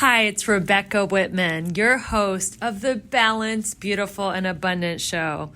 Hi, it's Rebecca Whitman, your host of the Balanced, Beautiful, and Abundant Show.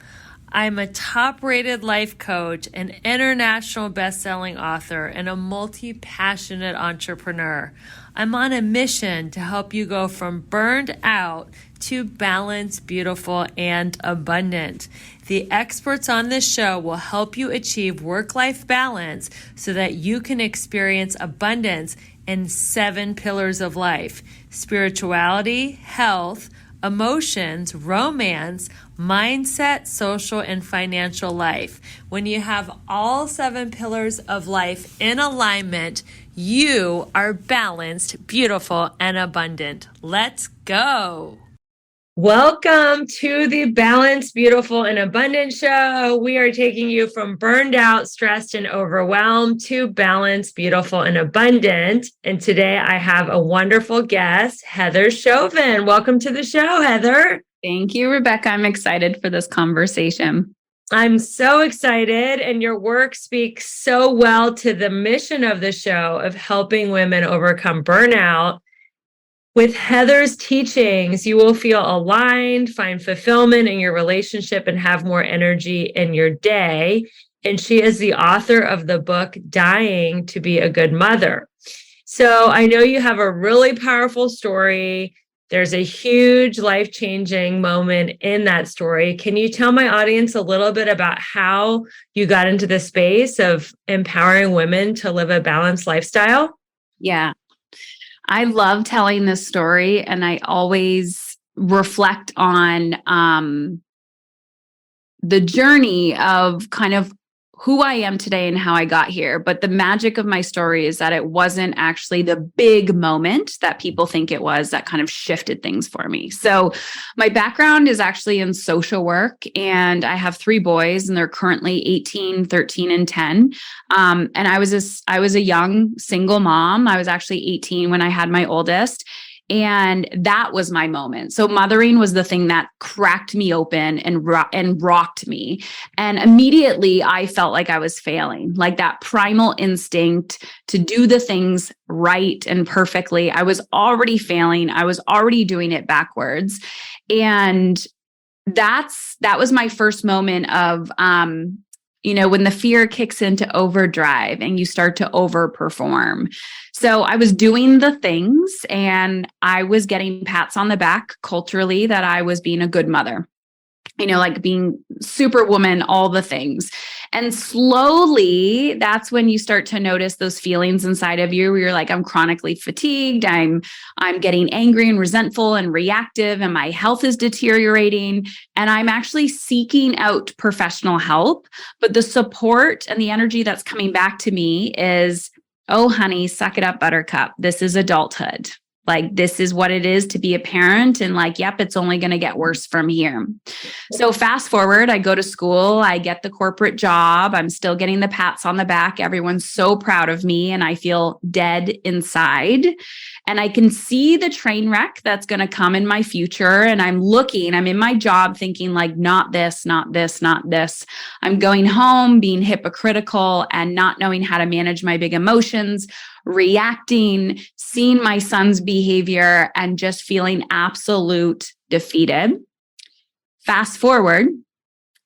I'm a top-rated life coach, an international best-selling author, and a multi-passionate entrepreneur. I'm on a mission to help you go from burned out to balanced, beautiful, and abundant. The experts on this show will help you achieve work-life balance so that you can experience abundance in 7 pillars of life: spirituality, health, emotions, romance, mindset, social, and financial life. When you have all 7 pillars of life in alignment, you are balanced, beautiful, and abundant. Let's go. Welcome to the Balanced, Beautiful, and Abundant Show. We are taking you from burned out, stressed, and overwhelmed to balanced, beautiful, and abundant. And today I have a wonderful guest, Heather Chauvin. Welcome to the show, Heather. Thank you, Rebecca. I'm excited for this conversation. I'm so excited, and your work speaks so well to the mission of the show of helping women overcome burnout. With Heather's teachings, you will feel aligned, find fulfillment in your relationship, and have more energy in your day. And she is the author of the book, Dying to Be a Good Mother. So I know you have a really powerful story. There's a huge life-changing moment in that story. Can you tell my audience a little bit about how you got into the space of empowering women to live a balanced lifestyle? Yeah. I love telling this story, and I always reflect on the journey of kind of who I am today and how I got here. But the magic of my story is that it wasn't actually the big moment that people think it was that kind of shifted things for me. So my background is actually in social work, and I have 3 boys, and they're currently 18, 13, and 10. And I was a young single mom. I was actually 18 when I had my oldest. And that was my moment. So mothering was the thing that cracked me open and rocked me. And immediately I felt like I was failing, like that primal instinct to do the things right and perfectly. I was already failing. I was already doing it backwards. And that was my first moment of, when the fear kicks into overdrive and you start to overperform. So I was doing the things and I was getting pats on the back culturally that I was being a good mother, like being superwoman, all the things. And slowly, that's when you start to notice those feelings inside of you where you're like, I'm chronically fatigued. I'm getting angry and resentful and reactive, and my health is deteriorating. And I'm actually seeking out professional help. But the support and the energy that's coming back to me is, oh, honey, suck it up, buttercup. This is adulthood. Like, this is what it is to be a parent. And yep, it's only going to get worse from here. So fast forward, I go to school, I get the corporate job. I'm still getting the pats on the back. Everyone's so proud of me, and I feel dead inside. And I can see the train wreck that's going to come in my future. And I'm in my job thinking not this, not this, not this. I'm going home being hypocritical and not knowing how to manage my big emotions, reacting, seeing my son's behavior, and just feeling absolute defeated. Fast forward,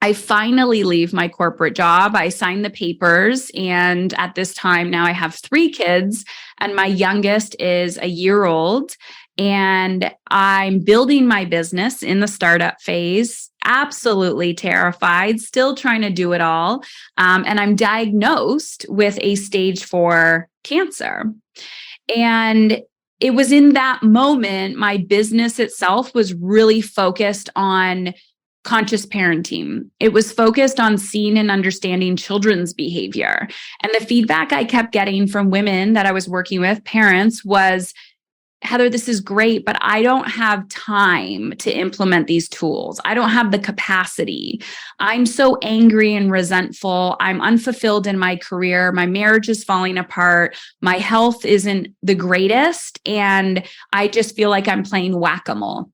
I finally leave my corporate job. I sign the papers. And at this time now I have 3 kids, and my youngest is a year old. And I'm building my business in the startup phase, absolutely terrified, still trying to do it all. And I'm diagnosed with a stage 4 cancer. And it was in that moment, my business itself was really focused on conscious parenting. It was focused on seeing and understanding children's behavior. And the feedback I kept getting from women that I was working with, parents, was, Heather, this is great, but I don't have time to implement these tools. I don't have the capacity. I'm so angry and resentful. I'm unfulfilled in my career. My marriage is falling apart. My health isn't the greatest. And I just feel like I'm playing whack-a-mole.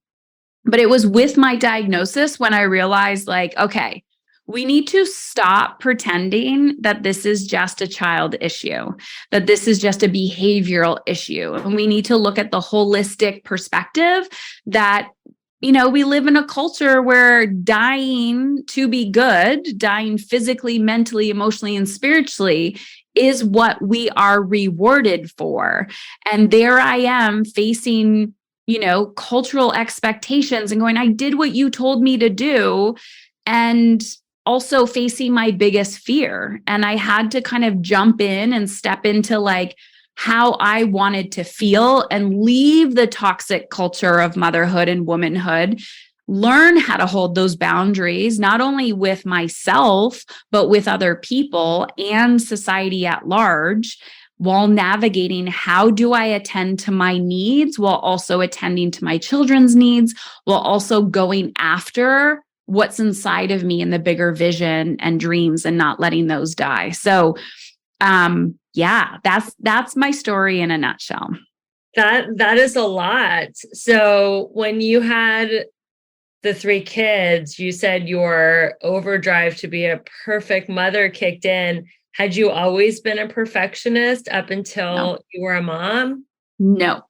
But it was with my diagnosis when I realized, okay, we need to stop pretending that this is just a child issue, that this is just a behavioral issue. And we need to look at the holistic perspective that, we live in a culture where dying to be good, dying physically, mentally, emotionally, and spiritually is what we are rewarded for. And there I am facing, cultural expectations and going, I did what you told me to do. And also facing my biggest fear. And I had to kind of jump in and step into like how I wanted to feel and leave the toxic culture of motherhood and womanhood, learn how to hold those boundaries, not only with myself, but with other people and society at large, while navigating how do I attend to my needs while also attending to my children's needs, while also going after what's inside of me and the bigger vision and dreams and not letting those die. So, that's my story in a nutshell. That is a lot. So when you had the 3 kids, you said your overdrive to be a perfect mother kicked in. Had you always been a perfectionist up until you were a mom? No.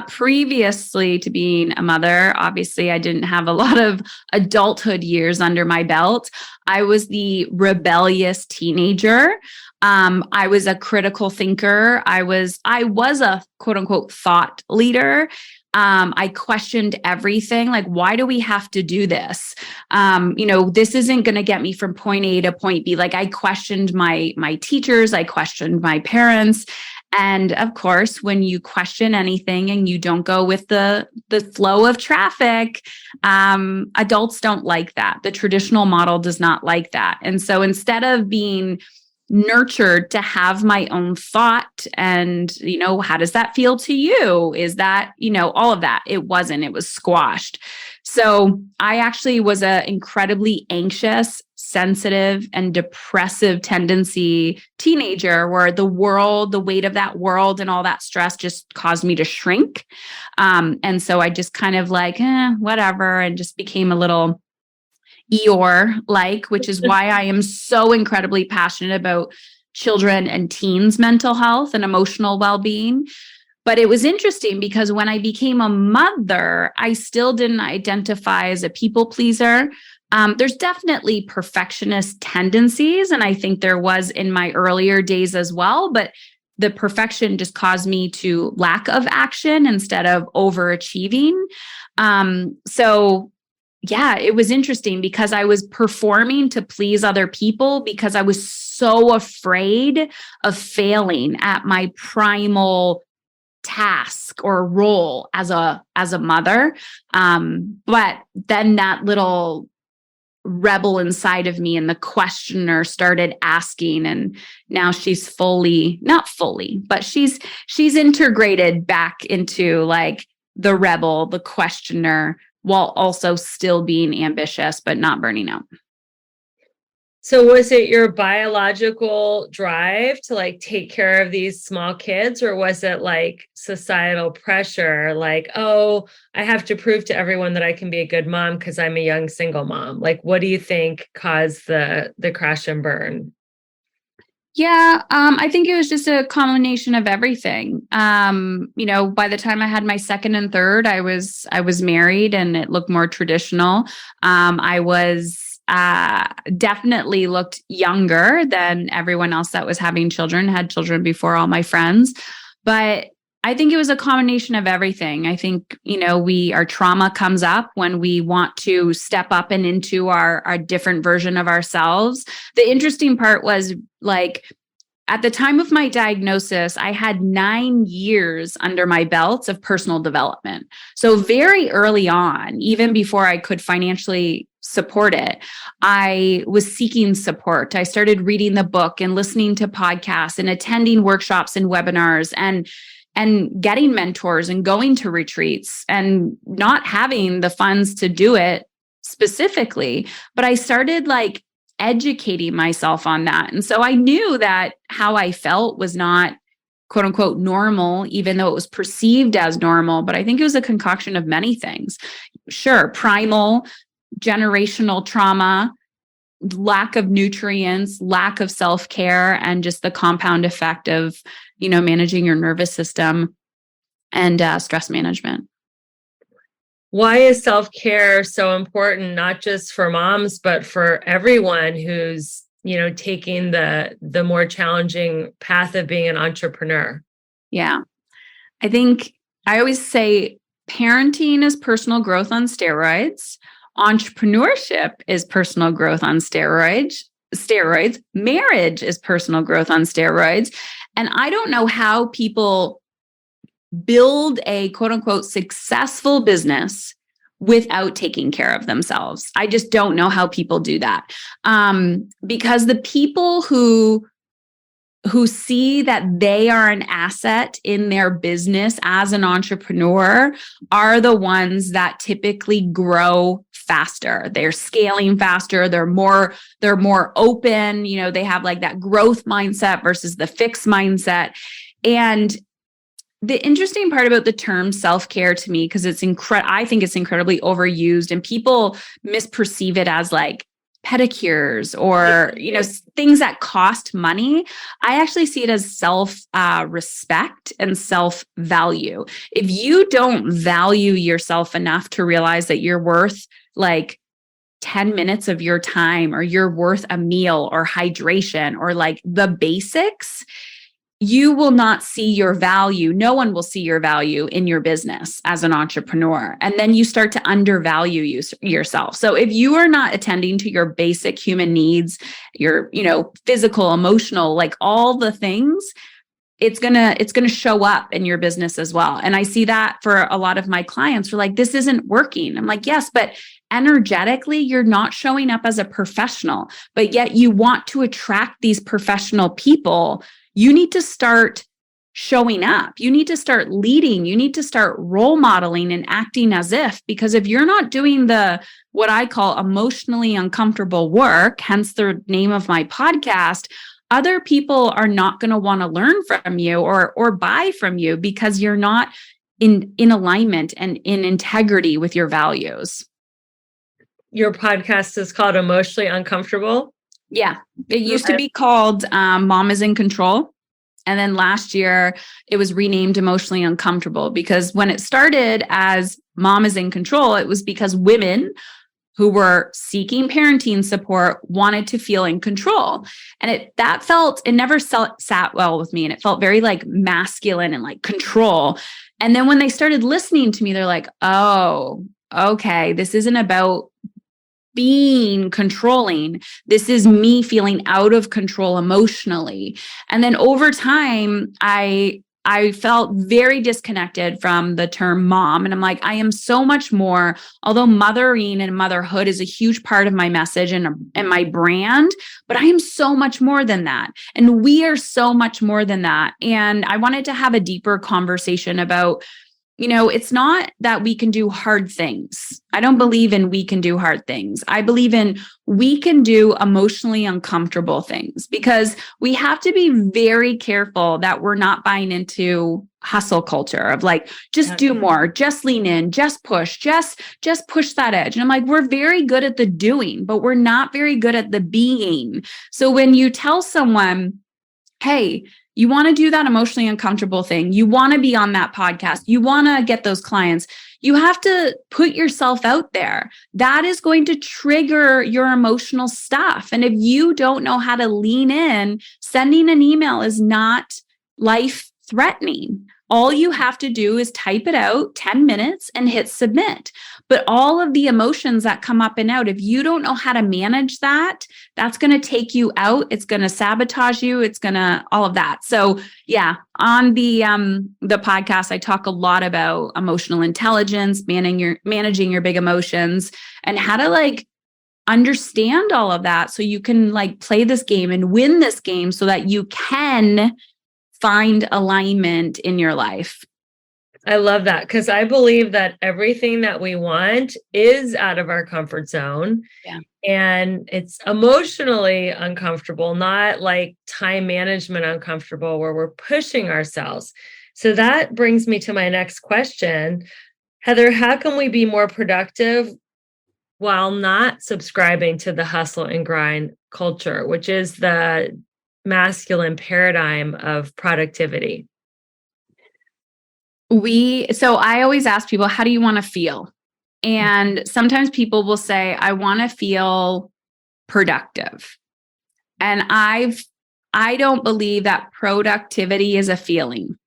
Previously to being a mother, obviously I didn't have a lot of adulthood years under my belt. I was the rebellious teenager. I was a critical thinker. I was a quote unquote thought leader. I questioned everything. Like, why do we have to do this? This isn't going to get me from point A to point B. Like, I questioned my teachers. I questioned my parents. And of course, when you question anything and you don't go with the flow of traffic, adults don't like that. The traditional model does not like that. And so instead of being nurtured to have my own thought and, how does that feel to you? Is that, all of that? It was squashed. So I actually was an incredibly anxious, sensitive, and depressive tendency teenager where the weight of that world and all that stress just caused me to shrink. And so I just kind of like, whatever, and just became a little Eeyore-like, which is why I am so incredibly passionate about children and teens' mental health and emotional well-being. But it was interesting because when I became a mother, I still didn't identify as a people pleaser. There's definitely perfectionist tendencies, and I think there was in my earlier days as well, but the perfection just caused me to lack of action instead of overachieving. It was interesting because I was performing to please other people because I was so afraid of failing at my primal task or role as a mother. But then that little rebel inside of me and the questioner started asking, and now she's not fully, but she's integrated back into like the rebel, the questioner, while also still being ambitious, but not burning out. So was it your biological drive to like take care of these small kids, or was it like societal pressure? Like, oh, I have to prove to everyone that I can be a good mom because I'm a young single mom. Like, what do you think caused the crash and burn? Yeah, I think it was just a combination of everything. By the time I had my second and third, I was married and it looked more traditional. I was definitely looked younger than everyone else that was having children, had children before all my friends. But I think it was a combination of everything. I think, our trauma comes up when we want to step up and into our different version of ourselves. The interesting part was like, at the time of my diagnosis, I had 9 years under my belt of personal development. So very early on, even before I could financially support it, I was seeking support. I started reading the book and listening to podcasts and attending workshops and webinars and getting mentors and going to retreats and not having the funds to do it specifically. But I started like educating myself on that. And so I knew that how I felt was not quote unquote normal, even though it was perceived as normal. But I think it was a concoction of many things. Sure, primal, generational trauma, lack of nutrients, lack of self-care, and just the compound effect of, managing your nervous system and stress management. Why is self-care so important, not just for moms, but for everyone who's, taking the more challenging path of being an entrepreneur? Yeah. I think I always say parenting is personal growth on steroids. Entrepreneurship is personal growth on steroids. Marriage is personal growth on steroids. And I don't know how people build a quote unquote successful business without taking care of themselves. I just don't know how people do that. Because the people who see that they are an asset in their business as an entrepreneur are the ones that typically grow faster. They're scaling faster. They're more open. They have like that growth mindset versus the fixed mindset. And the interesting part about the term self-care to me, because I think it's incredibly overused and people misperceive it as like pedicures or, things that cost money. I actually see it as self-respect and self-value. If you don't value yourself enough to realize that you're worth like 10 minutes of your time, or you're worth a meal or hydration or like the basics, you will not see your value. No one will see your value in your business as an entrepreneur. And then you start to undervalue yourself. So if you are not attending to your basic human needs, your, physical, emotional, like all the things, it's going to show up in your business as well. And I see that for a lot of my clients who are like, this isn't working. I'm like, yes, but energetically, you're not showing up as a professional, but yet you want to attract these professional people. You need to start showing up. You need to start leading. You need to start role modeling and acting as if, because if you're not doing what I call emotionally uncomfortable work, hence the name of my podcast, other people are not going to want to learn from you or buy from you because you're not in alignment and in integrity with your values. Your podcast is called Emotionally Uncomfortable? Yeah. It used to be called Mom is in Control. And then last year it was renamed Emotionally Uncomfortable, because when it started as Mom is in Control, it was because women who were seeking parenting support wanted to feel in control. And it never sat well with me. And it felt very like masculine and like control. And then when they started listening to me, they're like, oh, okay, this isn't about being controlling. This is me feeling out of control emotionally. And then over time, I felt very disconnected from the term mom. And I'm like, I am so much more, although mothering and motherhood is a huge part of my message and my brand, but I am so much more than that. And we are so much more than that. And I wanted to have a deeper conversation about, it's not that we can do hard things. I don't believe in we can do hard things. I believe in we can do emotionally uncomfortable things, because we have to be very careful that we're not buying into hustle culture of like, just do more, just lean in, just push, just push that edge. And I'm like, we're very good at the doing, but we're not very good at the being. So when you tell someone, hey, you want to do that emotionally uncomfortable thing, you want to be on that podcast, you want to get those clients, you have to put yourself out there. That is going to trigger your emotional stuff. And if you don't know how to lean in, sending an email is not life threatening. All you have to do is type it out 10 minutes and hit submit. But all of the emotions that come up and out, if you don't know how to manage that, that's going to take you out. It's going to sabotage you. It's going to all of that. So yeah, on the podcast, I talk a lot about emotional intelligence, managing your big emotions, and how to like understand all of that so you can like play this game and win this game so that you can find alignment in your life. I love that, because I believe that everything that we want is out of our comfort zone. Yeah. And it's emotionally uncomfortable, not like time management uncomfortable where we're pushing ourselves. So that brings me to my next question. Heather, how can we be more productive while not subscribing to the hustle and grind culture, which is the masculine paradigm of productivity? So I always ask people, how do you want to feel? And sometimes people will say, I want to feel productive. And I don't believe that productivity is a feeling.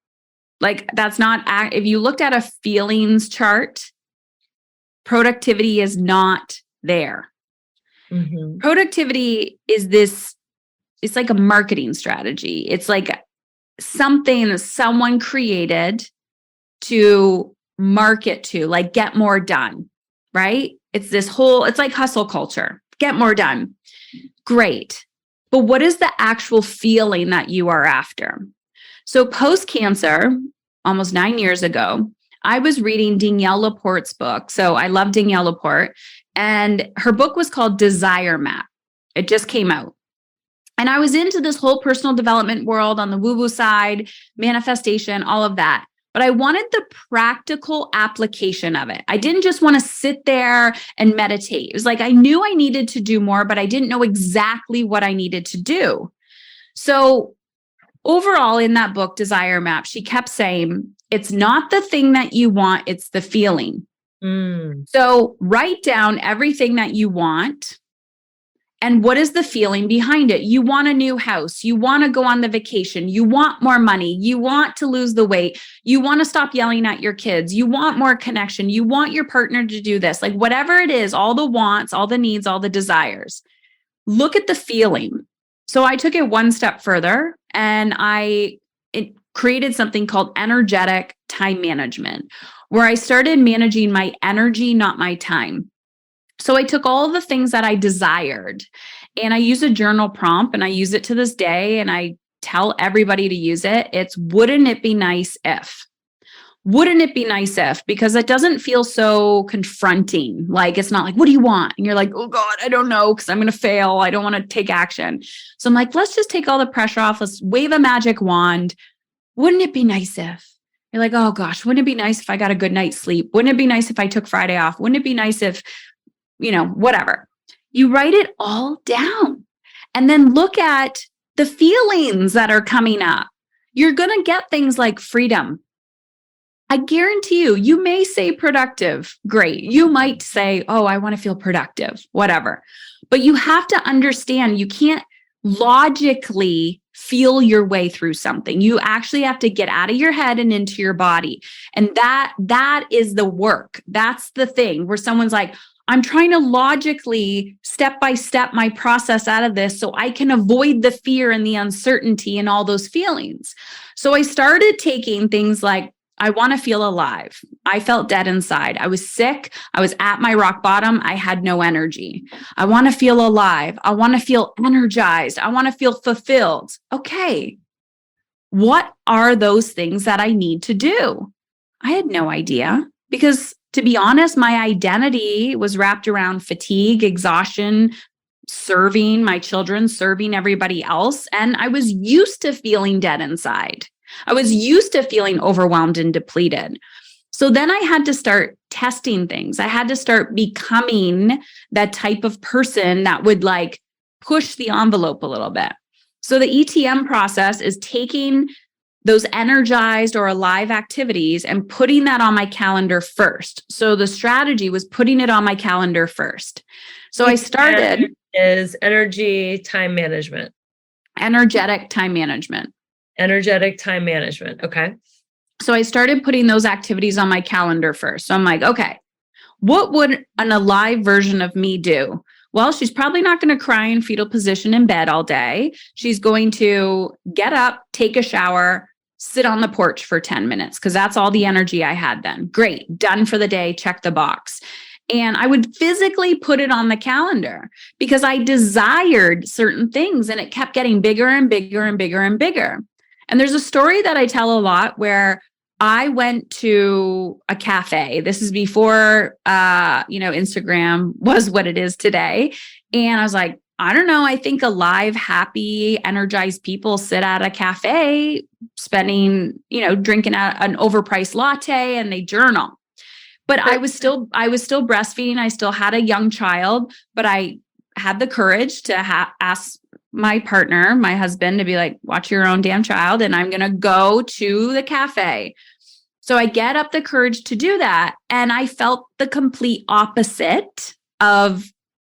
Like that's not, if you looked at a feelings chart, productivity is not there. Mm-hmm. Productivity is this, it's like a marketing strategy. It's like something that someone created to market to, like get more done, right? It's this whole, it's like hustle culture, get more done. Great. But what is the actual feeling that you are after? So post-cancer, almost 9 years ago, I was reading Danielle Laporte's book. So I love Danielle Laporte. And her book was called Desire Map. It just came out. And I was into this whole personal development world on the woo-woo side, manifestation, all of that. But I wanted the practical application of it. I didn't just want to sit there and meditate. It was like I knew I needed to do more, but I didn't know exactly what I needed to do. So overall, in that book, Desire Map, she kept saying, it's not the thing that you want, it's the feeling. So write down everything that you want. And what is the feeling behind it? You want a new house. You want to go on the vacation. You want more money. You want to lose the weight. You want to stop yelling at your kids. You want more connection. You want your partner to do this. Like whatever it is, all the wants, all the needs, all the desires. Look at the feeling. So I took it one step further and it created something called energetic time management, where I started managing my energy, not my time. So I took all the things that I desired and I use a journal prompt and I use it to this day and I tell everybody to use it. It's wouldn't it be nice if? Wouldn't it be nice if? Because it doesn't feel so confronting. Like it's not like, what do you want? And you're like, oh God, I don't know because I'm going to fail. I don't want to take action. So I'm like, let's just take all the pressure off. Let's wave a magic wand. Wouldn't it be nice if? You're like, oh gosh, wouldn't it be nice if I got a good night's sleep? Wouldn't it be nice if I took Friday off? Wouldn't it be nice if whatever. You write it all down and then look at the feelings that are coming up. You're going to get things like freedom. I guarantee you may say productive. Great. You might say, oh, I want to feel productive, whatever. But you have to understand you can't logically feel your way through something. You actually have to get out of your head and into your body. And that is the work. That's the thing where someone's like, I'm trying to logically, step by step, my process out of this so I can avoid the fear and the uncertainty and all those feelings. So I started taking things like, I want to feel alive. I felt dead inside. I was sick. I was at my rock bottom. I had no energy. I want to feel alive. I want to feel energized. I want to feel fulfilled. Okay. What are those things that I need to do? I had no idea because to be honest, my identity was wrapped around fatigue, exhaustion, serving my children, serving everybody else. And I was used to feeling dead inside. I was used to feeling overwhelmed and depleted. So then I had to start testing things. I had to start becoming that type of person that would like push the envelope a little bit. So the ETM process is taking those energized or alive activities and putting that on my calendar first. So the strategy was putting it on my calendar first. So I started is energy time management. Energetic time management. Energetic time management. Okay. So I started putting those activities on my calendar first. So I'm like, okay, what would an alive version of me do? Well, she's probably not going to cry in fetal position in bed all day. She's going to get up, take a shower, sit on the porch for 10 minutes because that's all the energy I had then. Great. Done for the day. Check the box. And I would physically put it on the calendar because I desired certain things and it kept getting bigger and bigger and bigger and bigger. And there's a story that I tell a lot where I went to a cafe. This is before, Instagram was what it is today. And I was like, I don't know. I think alive, happy, energized people sit at a cafe spending, drinking an overpriced latte and they journal. But I was still breastfeeding. I still had a young child, but I had the courage to ask my partner, my husband, to be like, watch your own damn child. And I'm going to go to the cafe. So I get up the courage to do that. And I felt the complete opposite of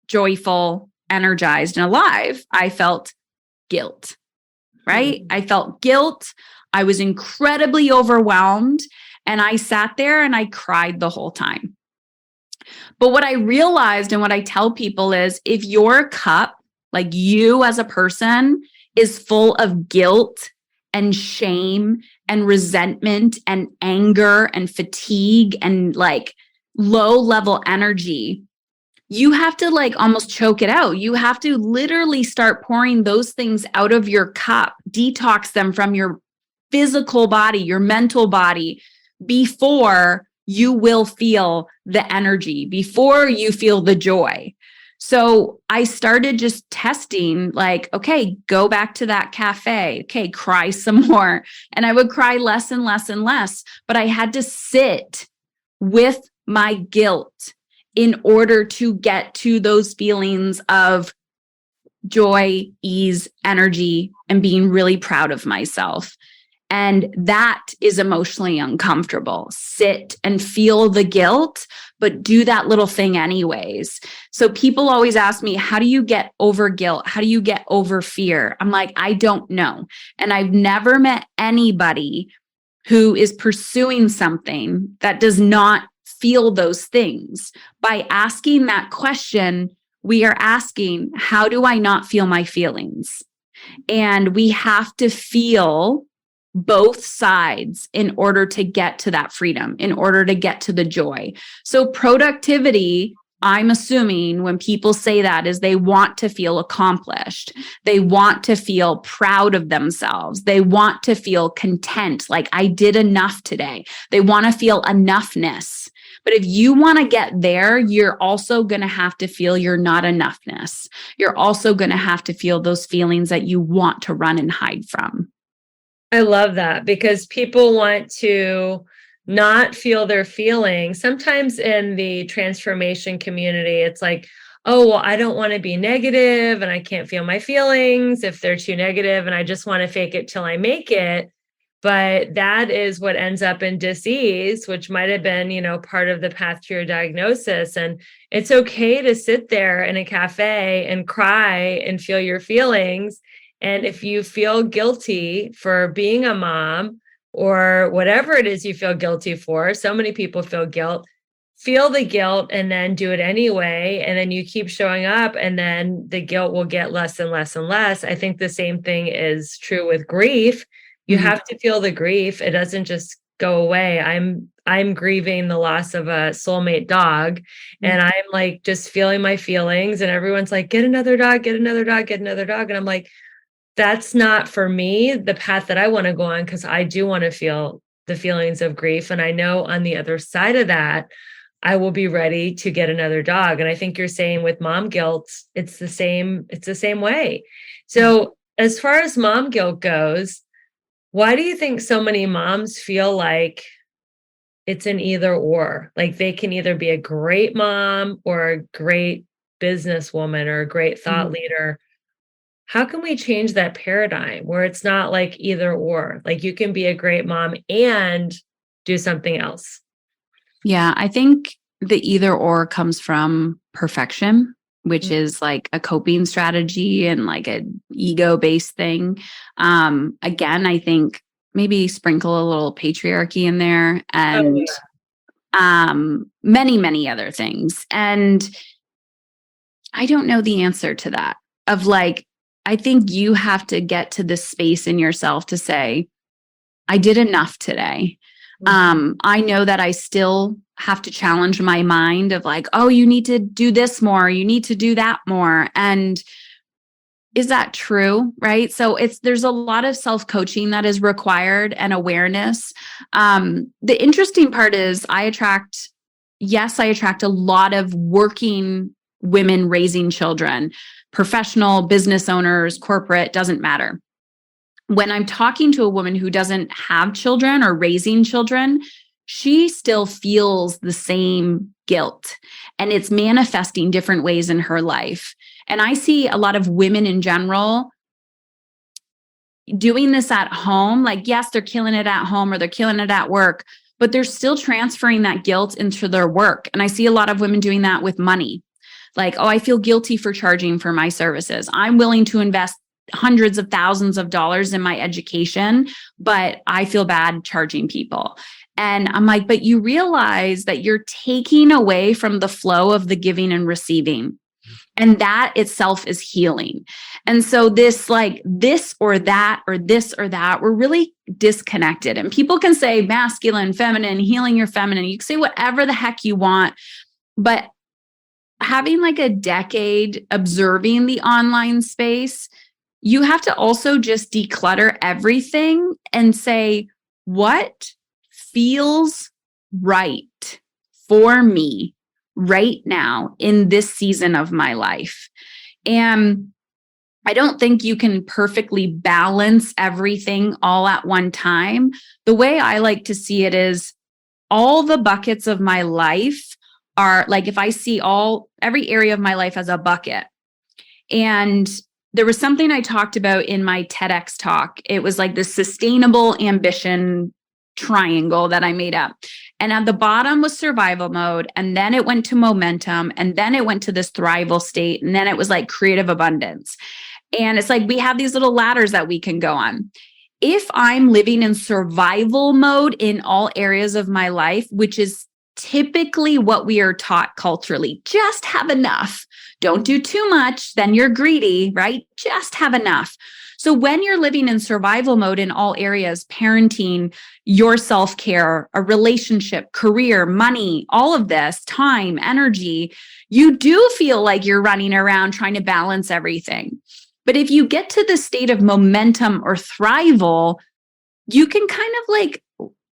joyful, energized, and alive. I felt guilt, right? I felt guilt. I was incredibly overwhelmed. And I sat there and I cried the whole time. But what I realized and what I tell people is if your cup, like you as a person, is full of guilt and shame and resentment and anger and fatigue and like low level energy, you have to like almost choke it out. You have to literally start pouring those things out of your cup, detox them from your physical body, your mental body, before you will feel the energy, before you feel the joy. So I started just testing, like, okay, go back to that cafe. Okay, cry some more. And I would cry less and less and less, but I had to sit with my guilt in order to get to those feelings of joy, ease, energy, and being really proud of myself. And that is emotionally uncomfortable. Sit and feel the guilt, but do that little thing anyways. So people always ask me, how do you get over guilt? How do you get over fear? I'm like, I don't know. And I've never met anybody who is pursuing something that does not feel those things. By asking that question, we are asking, how do I not feel my feelings? And we have to feel both sides in order to get to that freedom, in order to get to the joy. So productivity, I'm assuming when people say that is they want to feel accomplished. They want to feel proud of themselves. They want to feel content, like I did enough today. They want to feel enoughness. But if you want to get there, you're also going to have to feel your not enoughness. You're also going to have to feel those feelings that you want to run and hide from. I love that because people want to not feel their feelings. Sometimes in the transformation community, it's like, oh, well, I don't want to be negative and I can't feel my feelings if they're too negative and I just want to fake it till I make it. But that is what ends up in disease, which might have been, part of the path to your diagnosis. And it's okay to sit there in a cafe and cry and feel your feelings. And if you feel guilty for being a mom or whatever it is you feel guilty for, so many people feel the guilt and then do it anyway. And then you keep showing up and then the guilt will get less and less and less. I think the same thing is true with grief. You have to feel the grief. It doesn't just go away. I'm grieving the loss of a soulmate dog and I'm like just feeling my feelings and everyone's like, get another dog, get another dog, get another dog. And I'm like, that's not for me, the path that I want to go on, because I do want to feel the feelings of grief. And I know on the other side of that, I will be ready to get another dog. And I think you're saying with mom guilt, it's the same way. So as far as mom guilt goes, why do you think so many moms feel like it's an either or? Like they can either be a great mom or a great businesswoman or a great thought leader. How can we change that paradigm where it's not like either or? Like you can be a great mom and do something else. Yeah, I think the either or comes from perfection, which is like a coping strategy and like an ego-based thing. Again, I think maybe sprinkle a little patriarchy in there and many, many other things. And I don't know the answer to that of like, I think you have to get to this space in yourself to say, I did enough today. I know that I still have to challenge my mind of like, oh, you need to do this more. You need to do that more. And is that true? Right. So there's a lot of self-coaching that is required and awareness. The interesting part is I attract a lot of working women raising children, professional business owners, corporate, doesn't matter. When I'm talking to a woman who doesn't have children or raising children, she still feels the same guilt, and it's manifesting different ways in her life. And I see a lot of women in general doing this at home. Like, yes, they're killing it at home or they're killing it at work, but they're still transferring that guilt into their work. And I see a lot of women doing that with money. Like, oh, I feel guilty for charging for my services. I'm willing to invest hundreds of thousands of dollars in my education, but I feel bad charging people. And I'm like, but you realize that you're taking away from the flow of the giving and receiving. And that itself is healing. And so this, like this or that, or this or that, we're really disconnected. And people can say masculine, feminine, healing your feminine. You can say whatever the heck you want. But having like a decade observing the online space, you have to also just declutter everything and say, what feels right for me right now in this season of my life? And I don't think you can perfectly balance everything all at one time. The way I like to see it is all the buckets of my life are like, if I see every area of my life as a bucket. And there was something I talked about in my TEDx talk. It was like this sustainable ambition triangle that I made up. And at the bottom was survival mode. And then it went to momentum. And then it went to this thrival state. And then it was like creative abundance. And it's like, we have these little ladders that we can go on. If I'm living in survival mode in all areas of my life, which is typically what we are taught culturally, just have enough. Don't do too much, then you're greedy, right? Just have enough. So when you're living in survival mode in all areas, parenting, your self-care, a relationship, career, money, all of this, time, energy, you do feel like you're running around trying to balance everything. But if you get to the state of momentum or thrival, you can kind of like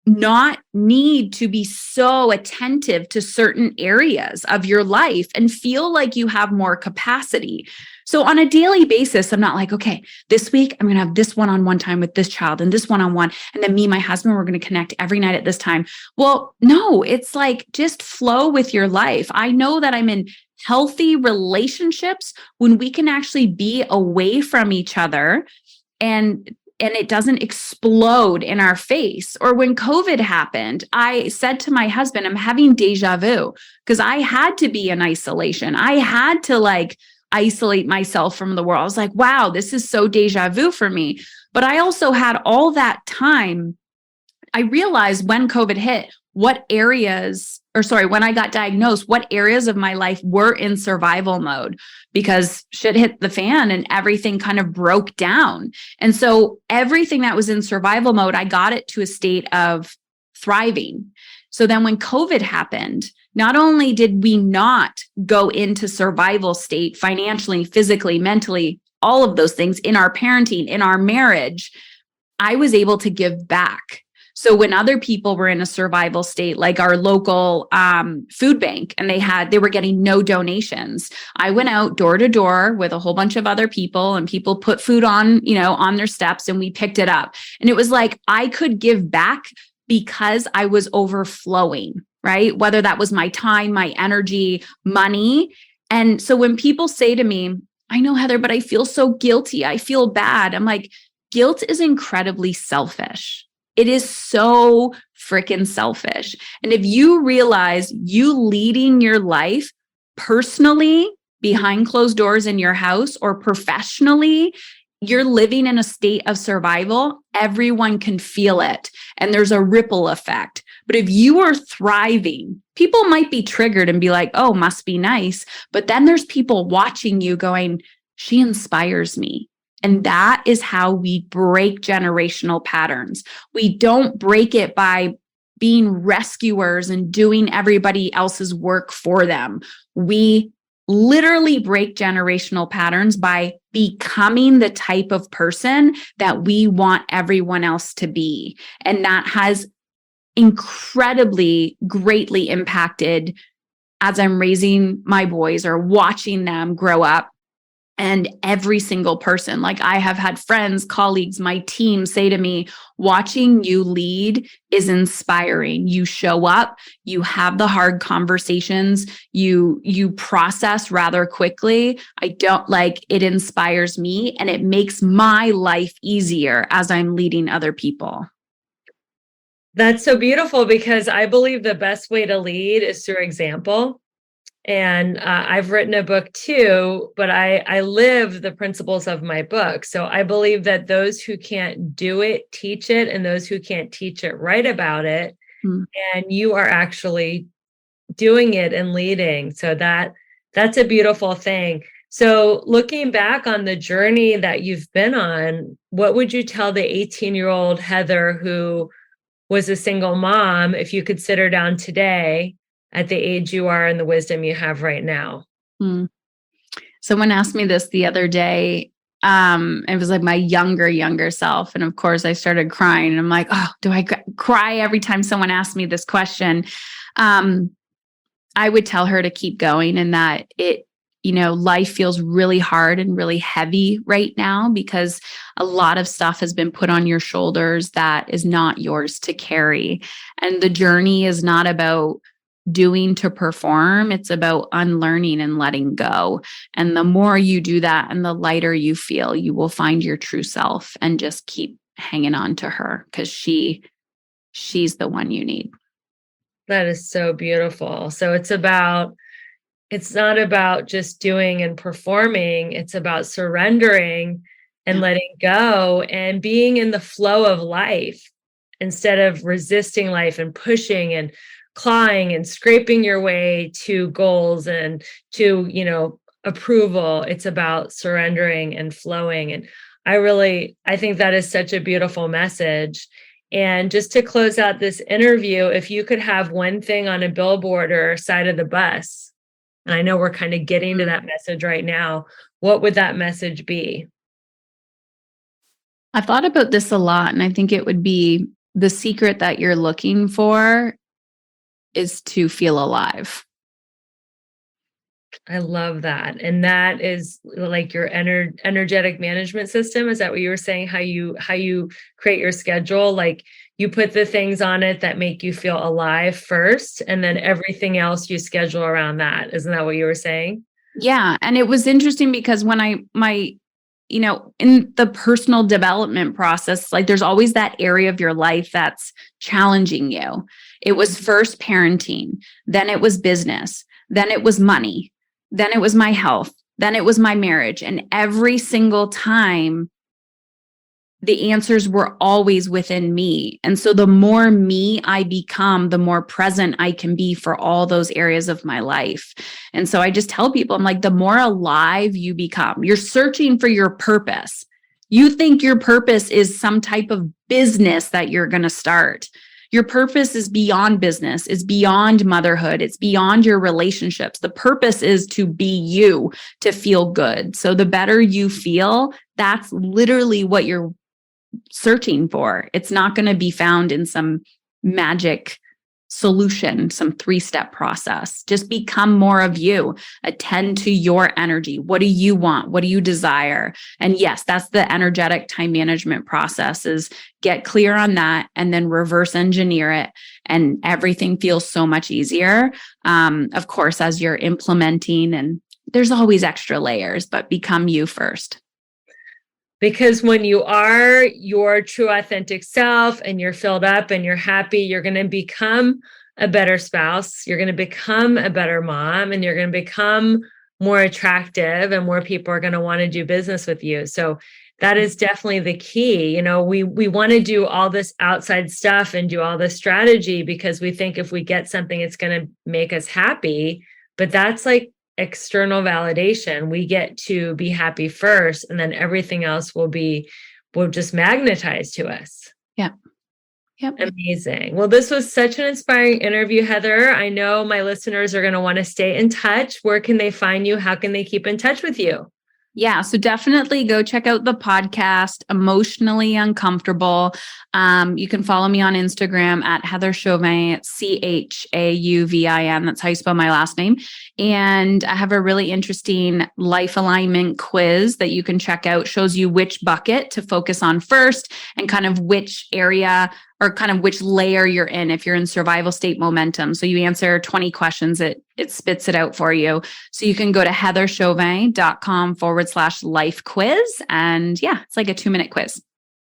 not need to be so attentive to certain areas of your life and feel like you have more capacity. So on a daily basis, I'm not like, okay, this week I'm going to have this one-on-one time with this child and this one-on-one. And then me and my husband, we're going to connect every night at this time. Well, no, it's like just flow with your life. I know that I'm in healthy relationships when we can actually be away from each other and it doesn't explode in our face. Or when COVID happened, I said to my husband, I'm having deja vu because I had to be in isolation. I had to like isolate myself from the world. I was like, wow, this is so deja vu for me. But I also had all that time. I realized when COVID hit, when I got diagnosed, what areas of my life were in survival mode because shit hit the fan and everything kind of broke down. And so everything that was in survival mode, I got it to a state of thriving. So then when COVID happened, not only did we not go into survival state financially, physically, mentally, all of those things in our parenting, in our marriage, I was able to give back. So when other people were in a survival state, like our local food bank, and they were getting no donations, I went out door to door with a whole bunch of other people, and people put food on their steps, and we picked it up. And it was like I could give back because I was overflowing, right? Whether that was my time, my energy, money. And so when people say to me, I know, Heather, but I feel so guilty. I feel bad. I'm like, guilt is incredibly selfish. It is so freaking selfish. And if you realize you leading your life personally behind closed doors in your house or professionally, you're living in a state of survival, everyone can feel it. And there's a ripple effect. But if you are thriving, people might be triggered and be like, oh, must be nice. But then there's people watching you going, she inspires me. And that is how we break generational patterns. We don't break it by being rescuers and doing everybody else's work for them. We literally break generational patterns by becoming the type of person that we want everyone else to be. And that has incredibly greatly impacted as I'm raising my boys or watching them grow up. And every single person, like I have had friends, colleagues, my team say to me, watching you lead is inspiring. You show up, you have the hard conversations, you process rather quickly. I don't like it inspires me and it makes my life easier as I'm leading other people. That's so beautiful because I believe the best way to lead is through example. And I've written a book too, but I live the principles of my book. So I believe that those who can't do it, teach it, and those who can't teach it, write about it. And you are actually doing it and leading. So that's a beautiful thing. So looking back on the journey that you've been on, what would you tell the 18-year-old Heather who was a single mom if you could sit her down today at the age you are and the wisdom you have right now? Someone asked me this the other day. It was like my younger self. And of course I started crying and I'm like, oh, do I cry every time someone asks me this question? I would tell her to keep going and that life feels really hard and really heavy right now because a lot of stuff has been put on your shoulders that is not yours to carry. And the journey is not about doing to perform. It's about unlearning and letting go. And the more you do that and the lighter you feel, you will find your true self and just keep hanging on to her because she's the one you need. That is so beautiful. So it's not about just doing and performing. It's about surrendering and letting go and being in the flow of life instead of resisting life and pushing and clawing and scraping your way to goals and to, approval. It's about surrendering and flowing. And I think that is such a beautiful message. And just to close out this interview, if you could have one thing on a billboard or side of the bus, and I know we're kind of getting to that message right now, what would that message be? I've thought about this a lot, and I think it would be the secret that you're looking for is to feel alive. I love that. And that is like your energetic management system. Is that what you were saying? How you create your schedule? Like you put the things on it that make you feel alive first, and then everything else you schedule around that. Isn't that what you were saying? Yeah. And it was interesting because when in the personal development process, like there's always that area of your life that's challenging you. It was first parenting, then it was business, then it was money, then it was my health, then it was my marriage. And every single time, the answers were always within me. And so the more me I become, the more present I can be for all those areas of my life. And so I just tell people, I'm like, the more alive you become, you're searching for your purpose. You think your purpose is some type of business that you're going to start. Your purpose is beyond business, it's beyond motherhood, it's beyond your relationships. The purpose is to be you, to feel good. So the better you feel, that's literally what you're searching for. It's not going to be found in some magic solution, some 3-step process. Just become more of you. Attend to your energy. What do you want? What do you desire? And yes, that's the energetic time management process, is get clear on that and then reverse engineer it. And everything feels so much easier. Of course, as you're implementing, and there's always extra layers, but become you first. Because when you are your true authentic self and you're filled up and you're happy, you're going to become a better spouse. You're going to become a better mom, and you're going to become more attractive, and more people are going to want to do business with you. So that is definitely the key. We want to do all this outside stuff and do all this strategy because we think if we get something, it's going to make us happy. But that's like external validation. We get to be happy first, and then everything else will just magnetize to us. Yeah. Yep. Amazing. Well, this was such an inspiring interview, Heather. I know my listeners are going to want to stay in touch. Where can they find you? How can they keep in touch with you? Yeah, so definitely go check out the podcast, Emotionally Uncomfortable. You can follow me on Instagram at Heather Chauvin, Chauvin. That's how you spell my last name. And I have a really interesting life alignment quiz that you can check out. Shows you which bucket to focus on first and kind of which area or kind of which layer you're in if you're in survival state momentum. So you answer 20 questions, it spits it out for you. So you can go to heatherchauvin.com/life quiz. And yeah, it's like a 2-minute quiz.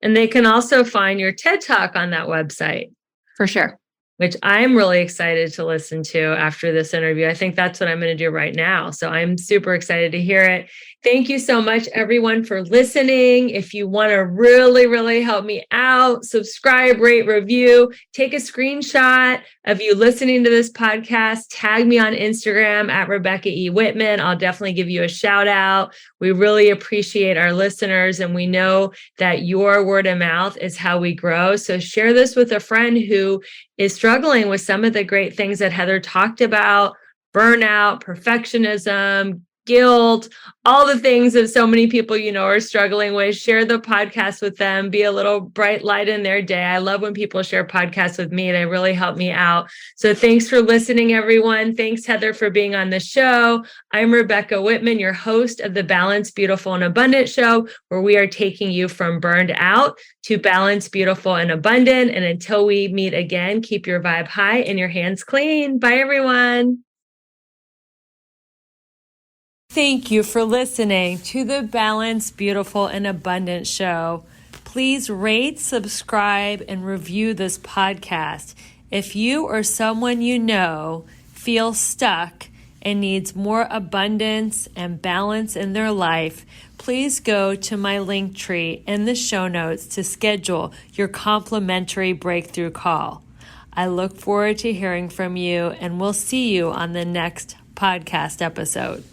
And they can also find your TED Talk on that website. For sure. Which I'm really excited to listen to after this interview. I think that's what I'm going to do right now. So I'm super excited to hear it. Thank you so much, everyone, for listening. If you want to really, really help me out, subscribe, rate, review, take a screenshot of you listening to this podcast, tag me on Instagram at Rebecca E. Whitman. I'll definitely give you a shout out. We really appreciate our listeners, and we know that your word of mouth is how we grow. So share this with a friend who is struggling with some of the great things that Heather talked about: burnout, perfectionism, guilt, all the things that so many people, are struggling with. Share the podcast with them. Be a little bright light in their day. I love when people share podcasts with me. They really help me out. So thanks for listening, everyone. Thanks, Heather, for being on the show. I'm Rebecca Whitman, your host of the Balanced, Beautiful, and Abundant show, where we are taking you from burned out to balanced, beautiful, and abundant. And until we meet again, keep your vibe high and your hands clean. Bye, everyone. Thank you for listening to the Balanced, Beautiful, and Abundant show. Please rate, subscribe, and review this podcast. If you or someone you know feels stuck and needs more abundance and balance in their life, please go to my link tree in the show notes to schedule your complimentary breakthrough call. I look forward to hearing from you, and we'll see you on the next podcast episode.